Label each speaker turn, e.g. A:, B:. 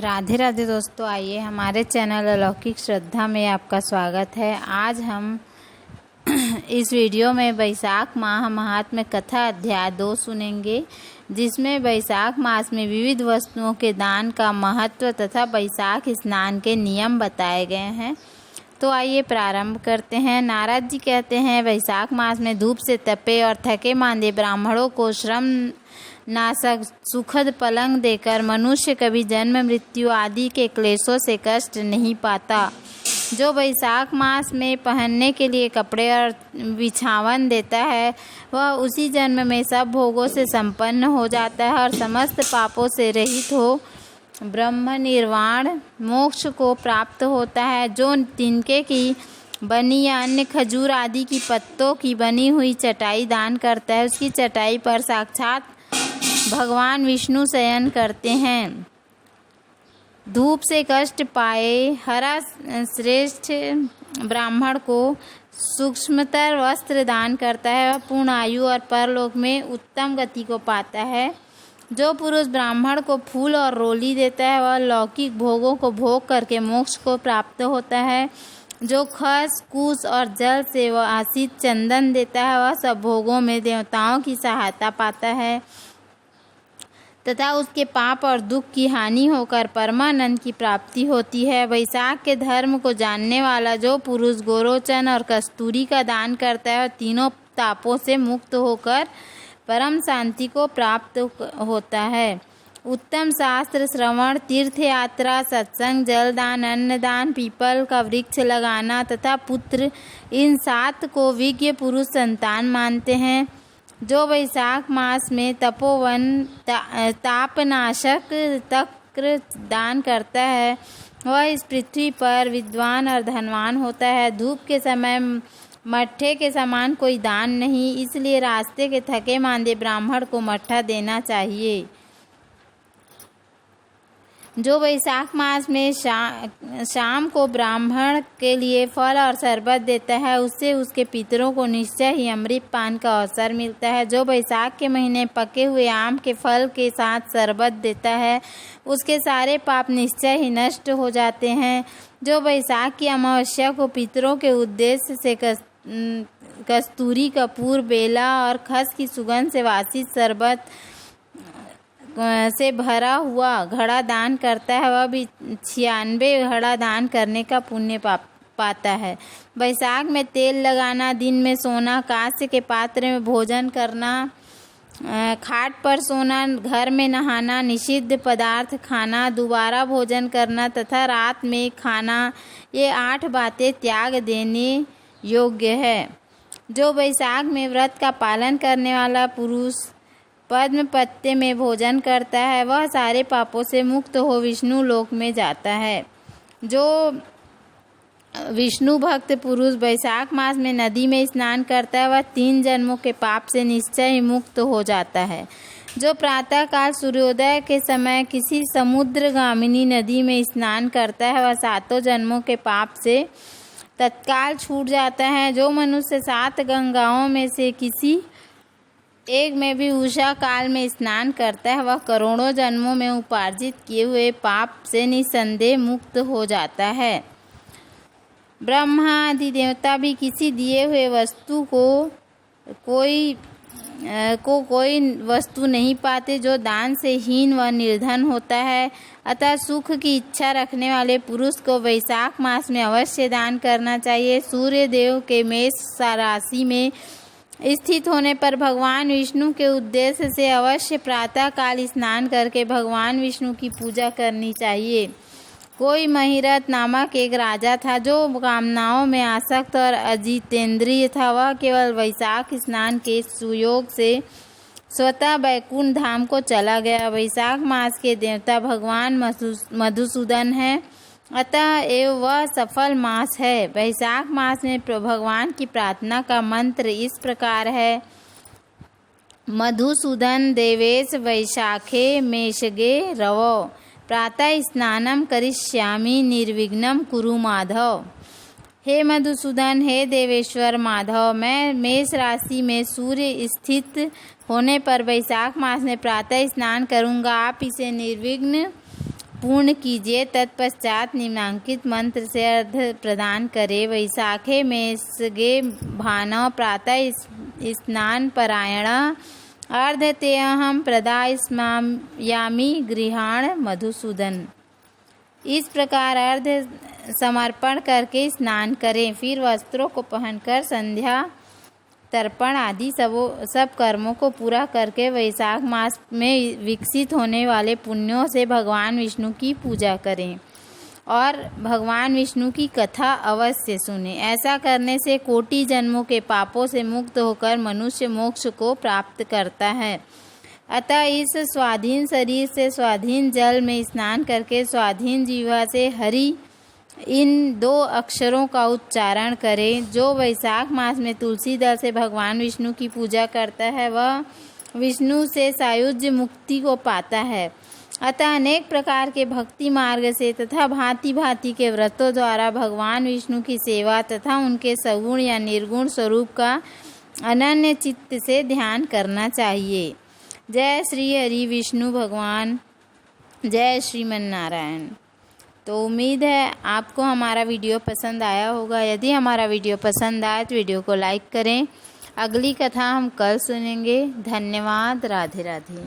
A: राधे राधे दोस्तों, आइए हमारे चैनल अलौकिक श्रद्धा में आपका स्वागत है। आज हम इस वीडियो में वैशाख माह महात्म्य कथा अध्याय 2 सुनेंगे, जिसमें वैशाख मास में विविध वस्तुओं के दान का महत्व तथा वैशाख स्नान के नियम बताए गए हैं। तो आइए प्रारंभ करते हैं। नारद जी कहते हैं, वैशाख मास में धूप से तपे और थके मांदे ब्राह्मणों को श्रम नाशक सुखद पलंग देकर मनुष्य कभी जन्म मृत्यु आदि के क्लेशों से कष्ट नहीं पाता। जो वैशाख मास में पहनने के लिए कपड़े और बिछावन देता है, वह उसी जन्म में सब भोगों से संपन्न हो जाता है और समस्त पापों से रहित हो ब्रह्म निर्वाण मोक्ष को प्राप्त होता है। जो तिनके की बनी या अन्य खजूर आदि की पत्तों की बनी हुई चटाई दान करता है, उसकी चटाई पर साक्षात भगवान विष्णु शयन करते हैं। धूप से कष्ट पाए हरा श्रेष्ठ ब्राह्मण को सूक्ष्मतर वस्त्र दान करता है, वह पूर्ण आयु और परलोक में उत्तम गति को पाता है। जो पुरुष ब्राह्मण को फूल और रोली देता है, वह लौकिक भोगों को भोग करके मोक्ष को प्राप्त होता है। जो खस कुश और जल से वह आसित चंदन देता है, वह सब भोगों में देवताओं की सहायता पाता है तथा उसके पाप और दुख की हानि होकर परमानंद की प्राप्ति होती है। वैशाख के धर्म को जानने वाला जो पुरुष गोरोचन और कस्तूरी का दान करता है, वह तीनों तापों से मुक्त होकर परम शांति को प्राप्त होता है। उत्तम शास्त्र श्रवण, तीर्थ यात्रा, सत्संग, जलदान, अन्नदान, पीपल का वृक्ष लगाना तथा पुत्र, इन 7 को विज्ञ पुरुष संतान मानते हैं। जो वैशाख मास में तपोवन तापनाशक तक्र दान करता है, वह इस पृथ्वी पर विद्वान और धनवान होता है। धूप के समय मट्ठे के समान कोई दान नहीं, इसलिए रास्ते के थके मांदे ब्राह्मण को मट्ठा देना चाहिए। जो वैशाख मास में शाम को ब्राह्मण के लिए फल और शरबत देता है, उससे उसके पितरों को निश्चय ही अमृत पान का अवसर मिलता है। जो वैशाख के महीने पके हुए आम के फल के साथ शरबत देता है, उसके सारे पाप निश्चय ही नष्ट हो जाते हैं। जो वैशाख की अमावस्या को पितरों के उद्देश्य से कस्तूरी, कपूर, बेला और खस की सुगंध से वासित शरबत से भरा हुआ घड़ा दान करता है, वह भी 96 घड़ा दान करने का पुण्य पाता है। वैशाख में तेल लगाना, दिन में सोना, कांस्य के पात्र में भोजन करना, खाट पर सोना, घर में नहाना, निषिद्ध पदार्थ खाना, दोबारा भोजन करना तथा रात में खाना, ये 8 बातें त्याग देने योग्य है। जो वैशाख में व्रत का पालन करने वाला पुरुष पद्म पत्ते में भोजन करता है, वह सारे पापों से मुक्त हो विष्णु लोक में जाता है। जो विष्णु भक्त पुरुष वैशाख मास में नदी में स्नान करता है, वह 3 जन्मों के पाप से निश्चय ही मुक्त हो जाता है। जो प्रातःकाल सूर्योदय के समय किसी समुद्रगामिनी नदी में स्नान करता है, वह 7 जन्मों के पाप से तत्काल छूट जाता है। जो मनुष्य 7 गंगाओं में से किसी एक में भी उषा काल में स्नान करता है, वह करोड़ों जन्मों में उपार्जित किए हुए पाप से निसंदेह मुक्त हो जाता है। ब्रह्मा आदि देवता भी किसी दिए हुए वस्तु को कोई वस्तु नहीं पाते, जो दान से हीन व निर्धन होता है। अतः सुख की इच्छा रखने वाले पुरुष को वैशाख मास में अवश्य दान करना चाहिए। सूर्य देव के मेष राशि में स्थित होने पर भगवान विष्णु के उद्देश्य से अवश्य प्रातः काल स्नान करके भगवान विष्णु की पूजा करनी चाहिए। कोई महिरथ नामक एक राजा था, जो कामनाओं में आसक्त और अजितेंद्रिय था। वह केवल वैशाख स्नान के सुयोग से स्वतः वैकुंठ धाम को चला गया। वैशाख मास के देवता भगवान मधुसूदन है, अतः एवं वह सफल मास है। वैशाख मास में भगवान की प्रार्थना का मंत्र इस प्रकार है: मधुसूदन देवेश वैशाखे मेषगे रवो, प्रातः स्नानम करिष्यामि निर्विघ्नं कुरु माधव। हे मधुसूदन, हे देवेश्वर माधव, मैं मेष राशि में सूर्य स्थित होने पर वैशाख मास में प्रातः स्नान करूंगा। आप इसे निर्विघ्न पूर्ण कीजिए। तत्पश्चात निम्नांकित मंत्र से अर्घ प्रदान करें। वैशाखे में सगे भानव प्रातः स्नान परायण अर्धतेऽहं प्रदास्यामि गृहाण मधुसूदन। इस प्रकार अर्ध समर्पण करके स्नान करें। फिर वस्त्रों को पहनकर संध्या तर्पण आदि सब कर्मों को पूरा करके वैशाख मास में विकसित होने वाले पुण्यों से भगवान विष्णु की पूजा करें और भगवान विष्णु की कथा अवश्य सुने। ऐसा करने से कोटि जन्मों के पापों से मुक्त होकर मनुष्य मोक्ष को प्राप्त करता है। अतः इस स्वाधीन शरीर से स्वाधीन जल में स्नान करके स्वाधीन जीवा से हरि इन 2 अक्षरों का उच्चारण करें। जो वैशाख मास में तुलसी दल से भगवान विष्णु की पूजा करता है वह विष्णु से सायुज्य मुक्ति को पाता है। अतः अनेक प्रकार के भक्ति मार्ग से तथा भांति भांति के व्रतों द्वारा भगवान विष्णु की सेवा तथा उनके सगुण या निर्गुण स्वरूप का अनन्य चित्त से ध्यान करना चाहिए। जय श्री हरि विष्णु भगवान, जय श्रीमन नारायण। तो उम्मीद है आपको हमारा वीडियो पसंद आया होगा। यदि हमारा वीडियो पसंद आए तो वीडियो को लाइक करें। अगली कथा हम कल सुनेंगे। धन्यवाद। राधे राधे।